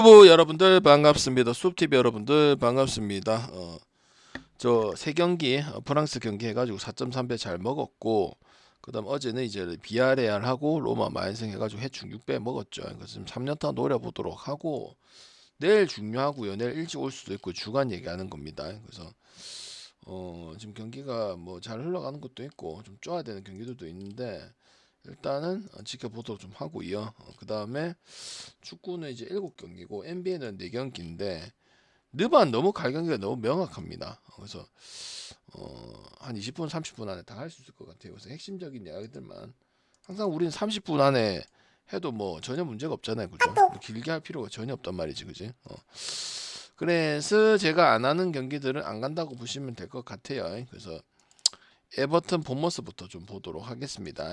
여러분들 반갑습니다. 숲TV 여러분들 반갑습니다. 저 세 경기 프랑스 경기 해가지고 4.3배 잘 먹었고, 그다음 어제는 이제 비아레알하고 로마 마인승 해가지고 해충 6배 먹었죠. 그래서 지금 3연타 노려보도록 하고, 내일 중요하고요. 내일 일찍 올 수도 있고 주간 얘기하는 겁니다. 그래서 지금 경기가 뭐 잘 흘러가는 것도 있고 좀 쪼아야 되는 경기들도 있는데, 일단은 지켜보도록 좀 하고요. 그 다음에 축구는 이제 7경기고 NBA는 4경기인데 느반 너무 갈경기가 너무 명확합니다. 그래서 한 20분 30분 안에 다 할 수 있을 것 같아요. 그래서 핵심적인 이야기들만, 항상 우리는 30분 안에 해도 뭐 전혀 문제가 없잖아요. 그죠? 뭐 길게 할 필요가 전혀 없단 말이지. 그지? 그래서 제가 안 하는 경기들은 안 간다고 보시면 될 것 같아요. 그래서 에버튼 본머스부터 좀 보도록 하겠습니다.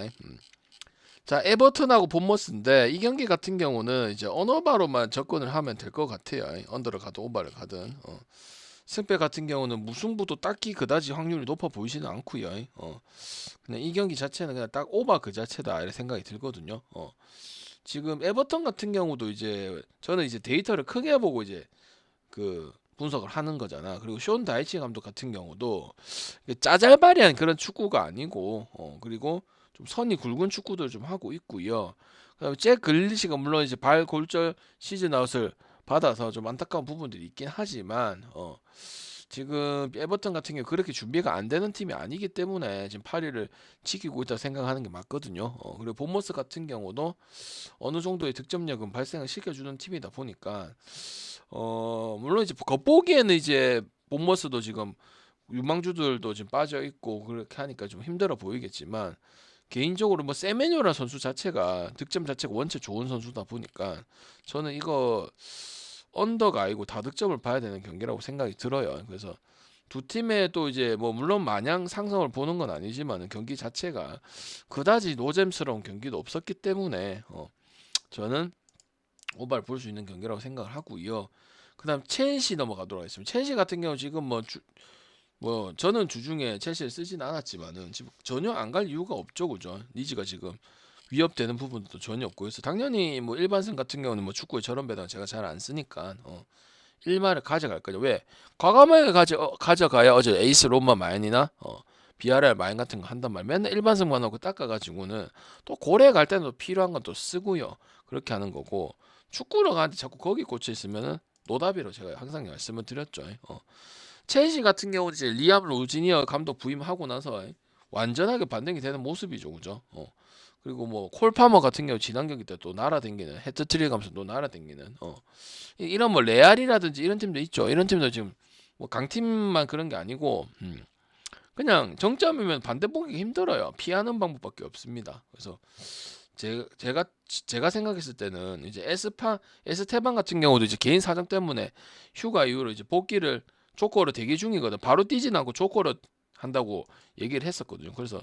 자, 에버튼하고 본머스인데 이 경기 같은 경우는 이제 언어바로만 접근을 하면 될 것 같아요. 언더를 가든 오버를 가든. 승패 같은 경우는 무승부도 딱히 그다지 확률이 높아 보이지는 않고요. 그냥 이 경기 자체는 그냥 딱 오버 그 자체다 이런 생각이 들거든요. 지금 에버턴 같은 경우도 이제 저는 이제 데이터를 크게 보고 이제 그 분석을 하는 거잖아. 그리고 쇼 다이치 감독 같은 경우도 짜잘바리한 그런 축구가 아니고, 그리고 좀 선이 굵은 축구들 좀 하고 있고요. 그다음에 잭 글리시가 물론 이제 발 골절 시즌 아웃을 받아서 좀 안타까운 부분들이 있긴 하지만, 지금 에버턴 같은 경우 그렇게 준비가 안 되는 팀이 아니기 때문에 지금 8위를 지키고 있다 생각하는 게 맞거든요. 그리고 본머스 같은 경우도 어느 정도의 득점력은 발생을 시켜주는 팀이다 보니까, 물론 이제 겉보기에는 이제 본머스도 지금 유망주들도 지금 빠져 있고 그렇게 하니까 좀 힘들어 보이겠지만, 개인적으로 뭐 세메뇨라 선수 자체가 득점 자체가 원체 좋은 선수다 보니까 저는 이거 언더가 아니고 다득점을 봐야 되는 경기라고 생각이 들어요. 그래서 두 팀의 또 이제 뭐 물론 마냥 상성을 보는 건 아니지만 경기 자체가 그다지 노잼스러운 경기도 없었기 때문에 저는 오바를 볼 수 있는 경기라고 생각을 하고요. 그다음 첼시 넘어가도록 하겠습니다. 첼시 같은 경우 지금 뭐 저는 주중에 첼시를 쓰진 않았지만은 지금 전혀 안 갈 이유가 없죠, 그죠? 리즈가 지금 위협되는 부분도 전혀 없고, 그래서 당연히 뭐 일반승 같은 경우는 뭐 축구에 저런 배당 제가 잘 안 쓰니까 1마를 가져갈 거죠. 왜? 과감하게 가져가야 어제 에이스 로마 마인이나 비아레알 마인 같은 거 한단 말. 맨날 일반승만 하고 닦아가지고는 또 고래 갈 때는 또 필요한 건 또 쓰고요. 그렇게 하는 거고, 축구로 가는데 자꾸 거기 꽂혀 있으면은 노답이로 제가 항상 말씀을 드렸죠. 첼시 같은 경우는 이제 리암 로지니어 감독 부임하고 나서 완전하게 반등이 되는 모습이죠, 그죠? 그리고 뭐 콜파머 같은 경우 지난 경기 때 또 날아댕기는 헤트트릭 하면서 또 날아댕기는 이런 뭐 레알이라든지 이런 팀도 있죠. 이런 팀도 지금 뭐 강팀만 그런 게 아니고, 그냥 정점이면 반대 보기 힘들어요. 피하는 방법밖에 없습니다. 그래서 제가 생각했을 때는 이제 에스테반 같은 경우도 이제 개인 사정 때문에 휴가 이후로 이제 복귀를 조커로 대기 중이거든. 바로 뛰진 않고 조커로 한다고 얘기를 했었거든요. 그래서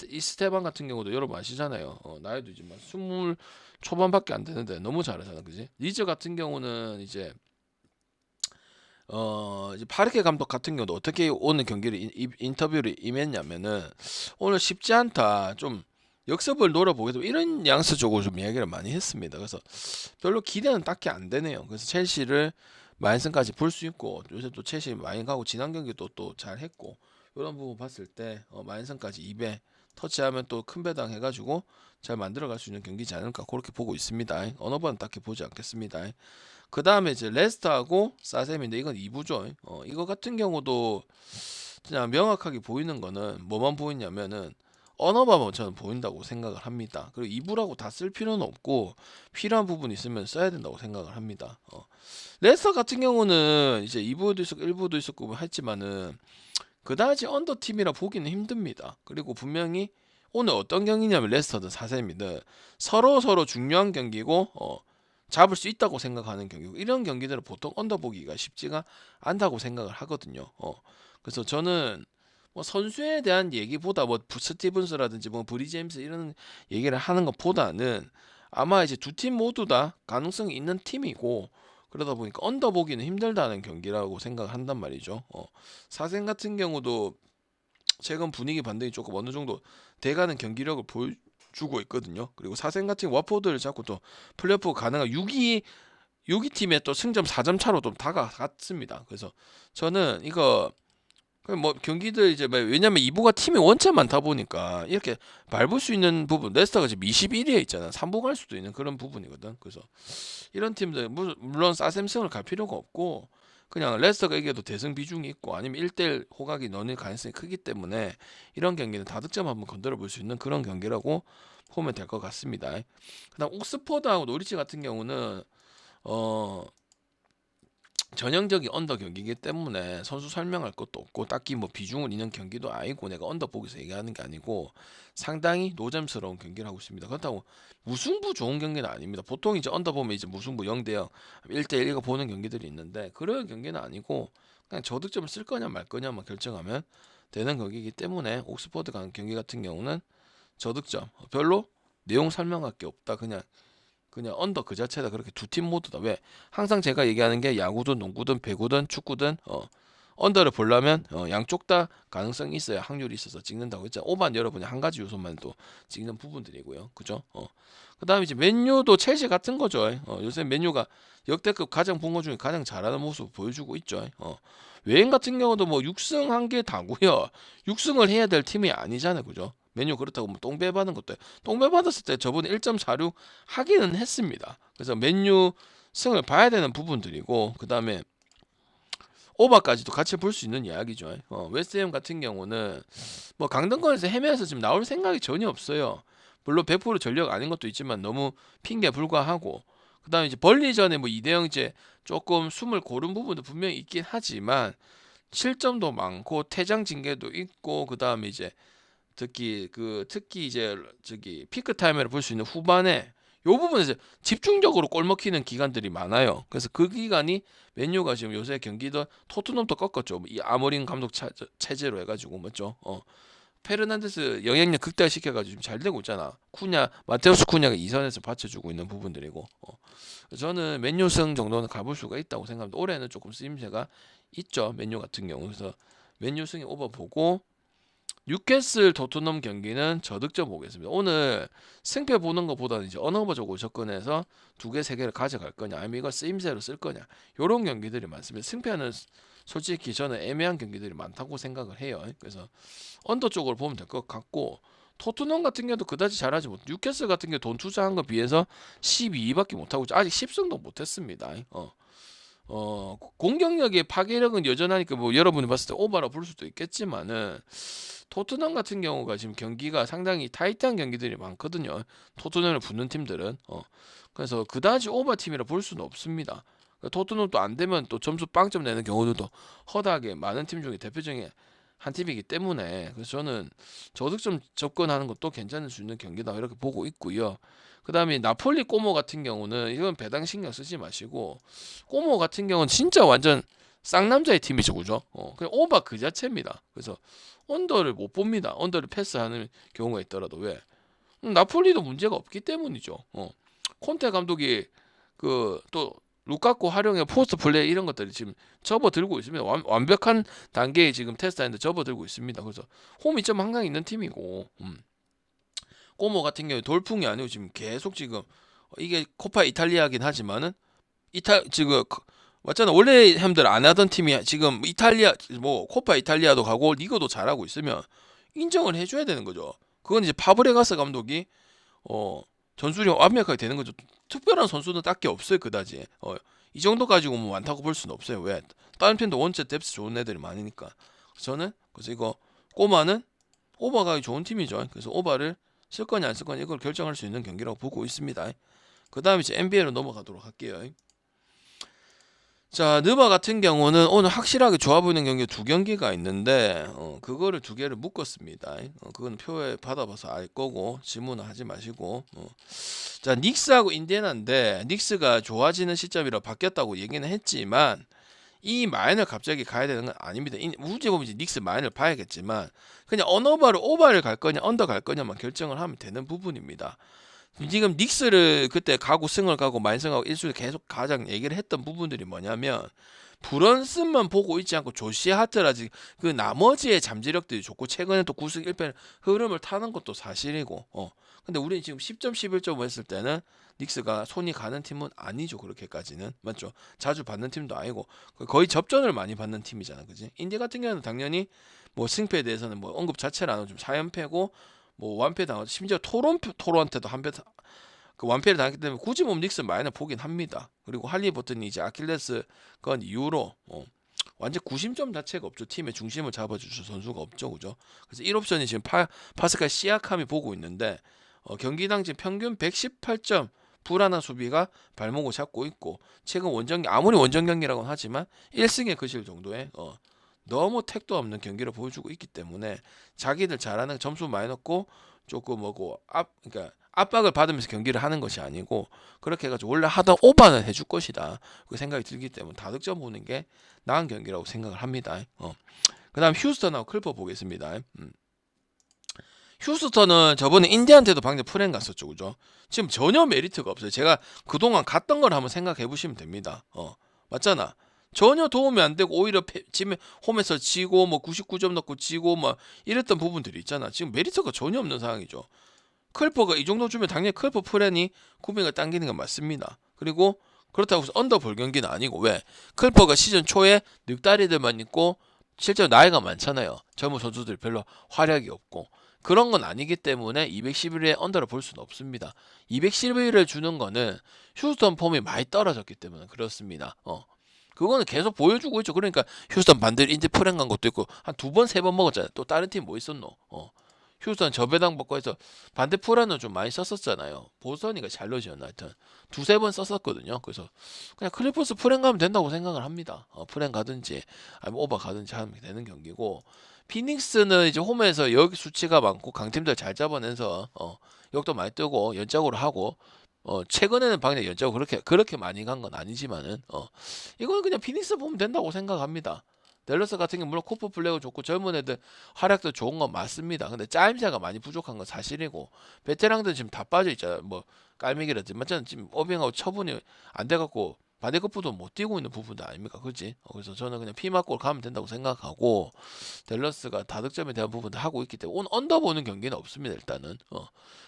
이스테반 같은 경우도 여러분 아시잖아요. 나이도 이제 막 20 초반밖에 안 되는데 너무 잘하잖아, 그지? 리즈 같은 경우는 이제 파르케 감독 같은 경우도 어떻게 오늘 경기를 인터뷰를 임했냐면은, 오늘 쉽지 않다, 좀 역습을 노려보겠다, 이런 양수적으로 좀 이야기를 많이 했습니다. 그래서 별로 기대는 딱히 안 되네요. 그래서 첼시를 마인슨까지 볼 수 있고, 요새 또 첼시 많이 가고 지난 경기도 또 잘했고, 이런 부분 봤을 때 마인슨까지 2배 터치하면 또 큰 배당 해가지고 잘 만들어갈 수 있는 경기지 않을까 그렇게 보고 있습니다. 어느 번 딱히 보지 않겠습니다. 그 다음에 이제 레스터하고 사셈인데 이건 2부죠. 이거 같은 경우도 그냥 명확하게 보이는 거는 뭐만 보이냐면은 언어바만 저는 보인다고 생각을 합니다. 그리고 2부라고 다 쓸 필요는 없고 필요한 부분 있으면 써야 된다고 생각을 합니다. 레스터 같은 경우는 이제 2부도 있었고 1부도 있었고 뭐 했지만은 그다지 언더 팀이라 보기는 힘듭니다. 그리고 분명히 오늘 어떤 경기냐면 레스터든 사셈이든 서로 중요한 경기고, 잡을 수 있다고 생각하는 경기고, 이런 경기들은 보통 언더 보기가 쉽지가 않다고 생각을 하거든요. 그래서 저는 뭐 선수에 대한 얘기보다 뭐 스티븐스라든지 뭐 브리 제임스 이런 얘기를 하는 것보다는 아마 이제 두 팀 모두 다 가능성이 있는 팀이고, 그러다 보니까 언더 보기는 힘들다는 경기라고 생각한단 말이죠. 사생 같은 경우도 최근 분위기 반등이 조금 어느 정도 돼가는 경기력을 보여주고 있거든요. 그리고 사생 같은 와포드를 잡고 또 플레이오프 가능한 6위 여기 팀의 또 승점 4점 차로 좀 다가갔습니다. 그래서 저는 이거 뭐 경기들 이제 왜냐면 2부가 팀이 원체 많다 보니까 이렇게 밟을 수 있는 부분, 레스터가 지금 21위에 있잖아. 3부 갈 수도 있는 그런 부분이거든. 그래서 이런 팀들 물론 사샘승을 갈 필요가 없고 그냥 레스터가 이겨도 대승 비중이 있고 아니면 1대1 호각이 넣는 가능성이 크기 때문에 이런 경기는 다득점 한번 건드려 볼 수 있는 그런 경기라고 보면 될 것 같습니다. 그다음 옥스퍼드하고 노리치 같은 경우는 전형적인 언더 경기이기 때문에 선수 설명할 것도 없고 딱히 뭐 비중을 있는 경기도 아니고 내가 언더 보기에서 얘기하는 게 아니고 상당히 노잼스러운 경기를 하고 있습니다. 그렇다고 무승부 좋은 경기는 아닙니다. 보통 이제 언더 보면 이제 무승부 0대0, 1대1 이거 보는 경기들이 있는데 그런 경기는 아니고 그냥 저득점을 쓸 거냐 말 거냐만 결정하면 되는 경기이기 때문에 옥스퍼드 경기 같은 경우는 저득점 별로 내용 설명할 게 없다. 그냥 언더 그 자체다. 그렇게 두 팀 모두다. 왜? 항상 제가 얘기하는 게 야구든 농구든 배구든 축구든 언더를 보려면 양쪽 다 가능성이 있어야 확률이 있어서 찍는다고 했죠. 오반 여러분이 한 가지 요소만 또 찍는 부분들이고요. 그죠? 그다음에 이제 맨유도 첼시 같은 거죠. 요새 맨유가 역대급 가장 본 것 중에 가장 잘하는 모습을 보여주고 있죠. 외인 같은 경우도 뭐 6승 한 개 다고요. 6승을 해야 될 팀이 아니잖아요. 그죠? 메뉴 그렇다고 뭐 똥배 받은 것도 똥배 받았을 때 저번에 1.46 하기는 했습니다. 그래서 맨유 승을 봐야 되는 부분들이고 그 다음에 오바까지도 같이 볼 수 있는 이야기죠. 웨스트햄 같은 경우는 뭐 강등권에서 헤매서 지금 나올 생각이 전혀 없어요. 물론 100% 전력 아닌 것도 있지만 너무 핑계 불과하고 그 다음에 이제 벌리 전에 뭐 2대0 이제 조금 숨을 고른 부분도 분명히 있긴 하지만 실점도 많고 퇴장 징계도 있고 그 다음에 이제 특히 이제 피크 타임을 볼 수 있는 후반에 요 부분에서 집중적으로 골 먹히는 기간들이 많아요. 그래서 그 기간이 맨유가 지금 요새 경기도 토트넘도 꺾었죠. 이 아모린 감독 체제로 해가지고 맞죠. 페르난데스 영향력 극대화시켜가지고 지금 잘 되고 있잖아. 마테우스 쿠냐가 2선에서 받쳐주고 있는 부분들이고. 저는 맨유승 정도는 가볼 수가 있다고 생각합니다. 올해는 조금 쓰임새가 있죠. 맨유 같은 경우. 그래서 맨유승이 오버 보고 뉴캐슬 토트넘 경기는 저득점 보겠습니다. 오늘 승패 보는 것보다는 이제 언어버적으로 접근해서 2개, 3개를 가져갈 거냐, 아니면 이걸 쓰임새로 쓸 거냐, 이런 경기들이 많습니다. 승패는 솔직히 저는 애매한 경기들이 많다고 생각을 해요. 그래서 언더 쪽으로 보면 될 것 같고 토트넘 같은 경우도 그다지 잘하지 못. 뉴캐슬 같은 경우 돈 투자한 거 비해서 12밖에 못하고 있죠. 아직 10승도 못했습니다. 공격력의 파괴력은 여전하니까 뭐 여러분이 봤을 때 오바라 볼 수도 있겠지만은 토트넘 같은 경우가 지금 경기가 상당히 타이트한 경기들이 많거든요. 토트넘을 붙는 팀들은 그래서 그다지 오바 팀이라 볼 수는 없습니다. 토트넘도 안 되면 또 점수 빵점 내는 경우들도 허다하게 많은 팀 중에 대표적인 한 팀이기 때문에 그래서 저는 저득점 접근하는 것도 괜찮을 수 있는 경기다 이렇게 보고 있고요. 그 다음에 나폴리 꼬모 같은 경우는 이건 배당 신경 쓰지 마시고 꼬모 같은 경우는 진짜 완전 쌍남자의 팀이죠. 그죠? 그냥 오바 그 자체입니다. 그래서 언더를 못 봅니다. 언더를 패스하는 경우가 있더라도 왜? 나폴리도 문제가 없기 때문이죠. 콘테 감독이 또 루카쿠 활용해 포스트 플레이 이런 것들이 지금 접어들고 있습니다. 완벽한 단계에 지금 테스트하는데 접어들고 있습니다. 그래서 홈이점 한강 있는 팀이고 꼬모 같은 경우에 돌풍이 아니고 지금 계속 지금 이게 코파 이탈리아긴 하지만은 지금 맞잖아. 원래 햄들 안 하던 팀이 지금 이탈리아 뭐 코파 이탈리아도 가고 리그도 잘하고 있으면 인정을 해줘야 되는 거죠. 그건 이제 파브레가스 감독이 전술이 완벽하게 되는 거죠. 특별한 선수는 딱히 없어요. 그다지 이 정도 가지고 뭐 많다고 볼 수는 없어요. 왜? 다른 팀도 원체 뎁스 좋은 애들이 많으니까. 그래서 이거 꼬마는 오버가 좋은 팀이죠. 그래서 오버를 쓸 거냐 안 쓸 거냐 이걸 결정할 수 있는 경기라고 보고 있습니다. 그 다음에 이제 NBA로 넘어가도록 할게요. 자, 느바 같은 경우는 오늘 확실하게 좋아 보이는 경기 2경기가 있는데 그거를 2개를 묶었습니다. 그건 표에 받아봐서 알 거고 질문은 하지 마시고 자, 닉스하고 인디애나인데 닉스가 좋아지는 시점이라 바뀌었다고 얘기는 했지만 이 마인을 갑자기 가야 되는 건 아닙니다. 우지 보면 이제 닉스 마인을 봐야겠지만 그냥 오바를 갈 거냐 언더 갈 거냐만 결정을 하면 되는 부분입니다. 지금 닉스를 그때 가고 승을 가고 마인승하고 1순위 계속 가장 얘기를 했던 부분들이 뭐냐면 브런슨만 보고 있지 않고 조시 하트라지 그 나머지의 잠재력들이 좋고 최근에 또 9승 1패 흐름을 타는 것도 사실이고 근데 우리는 지금 10점 11점 했을 때는 닉스가 손이 가는 팀은 아니죠. 그렇게까지는 맞죠. 자주 받는 팀도 아니고 거의 접전을 많이 받는 팀이잖아. 그지? 인디 같은 경우는 당연히 뭐 승패에 대해서는 뭐 언급 자체를 안 하고 좀 4연패고 뭐 완패 당하고 심지어 토론토한테도 한패 그 완패를 당했기 때문에 굳이 뭐 닉스 마이너 보긴 합니다. 그리고 할리버튼이 이제 아킬레스 건 이후로 완전 구심점 자체가 없죠. 팀의 중심을 잡아줄 선수가 없죠, 그죠? 그래서 1옵션이 지금 파스칼 시아캄이 보고 있는데 경기당 지금 평균 118점 불안한 수비가 발목을 잡고 있고 최근 원정 아무리 원정 경기라고는 하지만 1승에 그칠 정도의 너무 택도 없는 경기를 보여주고 있기 때문에 자기들 잘하는 점수 많이 넣고 조금 뭐고 그러니까 압박을 받으면서 경기를 하는 것이 아니고 그렇게 해가지고 원래 하던 오버는 해줄 것이다 그 생각이 들기 때문에 다득점 보는 게 나은 경기라고 생각을 합니다. 그다음 휴스턴하고 클퍼 보겠습니다. 휴스턴은 저번에 인디한테도 방금 프렌 갔었죠, 그죠? 지금 전혀 메리트가 없어요. 제가 그동안 갔던 걸 한번 생각해 보시면 됩니다. 맞잖아. 전혀 도움이 안 되고 오히려 지금 홈에서 지고 뭐 99점 넣고 지고 뭐 이랬던 부분들이 있잖아. 지금 메리트가 전혀 없는 상황이죠. 클퍼가 이 정도 주면 당연히 클퍼 프렌이 구매가 당기는 건 맞습니다. 그리고 그렇다고 해서 언더 볼 경기는 아니고 왜? 클퍼가 시즌 초에 늑다리들만 있고 실제로 나이가 많잖아요. 젊은 선수들 별로 활약이 없고 그런 건 아니기 때문에 211에 언더를 볼 수는 없습니다. 211을 주는 거는 휴스턴 폼이 많이 떨어졌기 때문에 그렇습니다. 그거는 계속 보여주고 있죠. 그러니까 휴스턴 반대로 인디 프랭 간 것도 있고 한 두 번 세 번 먹었잖아요. 또 다른 팀 뭐 있었노? 휴스턴 저배당 먹고 해서 반대 프라는 좀 많이 썼었잖아요. 보선이가 샬롯이었나 하여튼 두세 번 썼었거든요. 그래서 그냥 클리퍼스 프랭 가면 된다고 생각을 합니다. 프랭 가든지 아니면 오버 가든지 하면 되는 경기고 피닉스는 이제 홈에서 여기 수치가 많고 강팀들 잘 잡아내서 역도 많이 뜨고 연장으로 하고 최근에는 방금 연장으로 그렇게 많이 간 건 아니지만은 이거는 그냥 피닉스 보면 된다고 생각합니다. 댈러스 같은 경우 물론 코프 플레이가 좋고 젊은 애들 활약도 좋은 건 맞습니다. 근데 짜임새가 많이 부족한 건 사실이고 베테랑들 지금 다 빠져 있잖아요. 뭐 깔미기라든지 맞잖아. 지금 어빙하고 처분이 안 돼갖고 반대급부도 못 뛰고 있는 부분도 아닙니까? 그렇지? 그래서 저는 그냥 피 맞고 가면 된다고 생각하고 댈러스가 다득점에 대한 부분도 하고 있기 때문에 오늘 언더 보는 경기는 없습니다. 일단은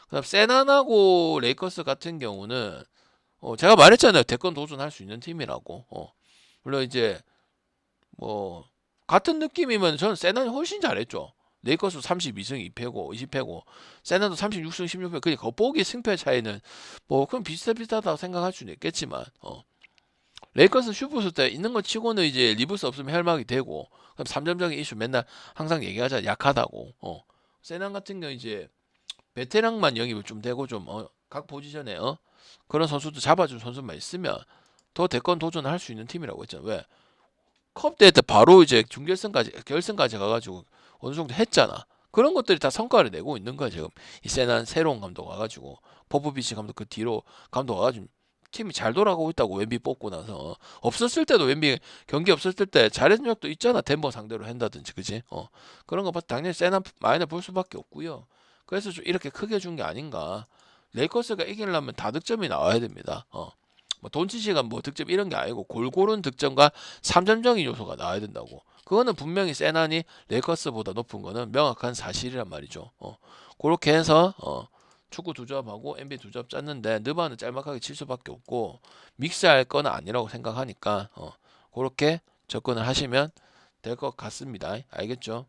그다음 세난하고 레이커스 같은 경우는 제가 말했잖아요. 대권 도전할 수 있는 팀이라고. 물론 이제 뭐 같은 느낌이면 저는 세난이 훨씬 잘했죠. 레이커스 32승 2패고 20패고 세난도 36승 16패. 그러니까 겉보기 승패 차이는 뭐 그럼 비슷하다고 생각할 수는 있겠지만 레이커스 슈퍼스 때 있는 거 치고는 이제 리브스 없으면 헬막이 되고 그럼 3점적인 이슈 맨날 항상 얘기하자 약하다고. 세난 같은 경우 이제 베테랑만 영입을 좀 되고 좀 각 포지션에 그런 선수도 잡아준 선수만 있으면 더 대권 도전할 수 있는 팀이라고 했잖아. 왜? 컵 대회 때 바로 이제 준결승까지 결승까지 가가지고 어느 정도 했잖아. 그런 것들이 다 성과를 내고 있는 거야 지금. 이 세난 새로운 감독 와가지고 포포비치 감독 그 뒤로 감독 와가지고 팀이 잘 돌아가고 있다고. 웬비 뽑고 나서 없었을 때도 웬비 경기 없었을 때 잘했던 적도 있잖아. 덴버 상대로 한다든지 그지? 그런 거 봐서 당연히 세난 마이너 볼 수밖에 없고요. 그래서 좀 이렇게 크게 준 게 아닌가. 레이커스가 이기려면 다득점이 나와야 됩니다. 뭐 돈치시가 뭐 득점 이런 게 아니고 골고루 득점과 3점적인 요소가 나와야 된다고. 그거는 분명히 세난이 레이커스보다 높은 거는 명확한 사실이란 말이죠. 그렇게 해서 축구 두 조합하고 NBA 두 조합 짰는데 느바는 짤막하게 칠 수밖에 없고 믹스할 건 아니라고 생각하니까 그렇게 접근을 하시면 될 것 같습니다. 알겠죠?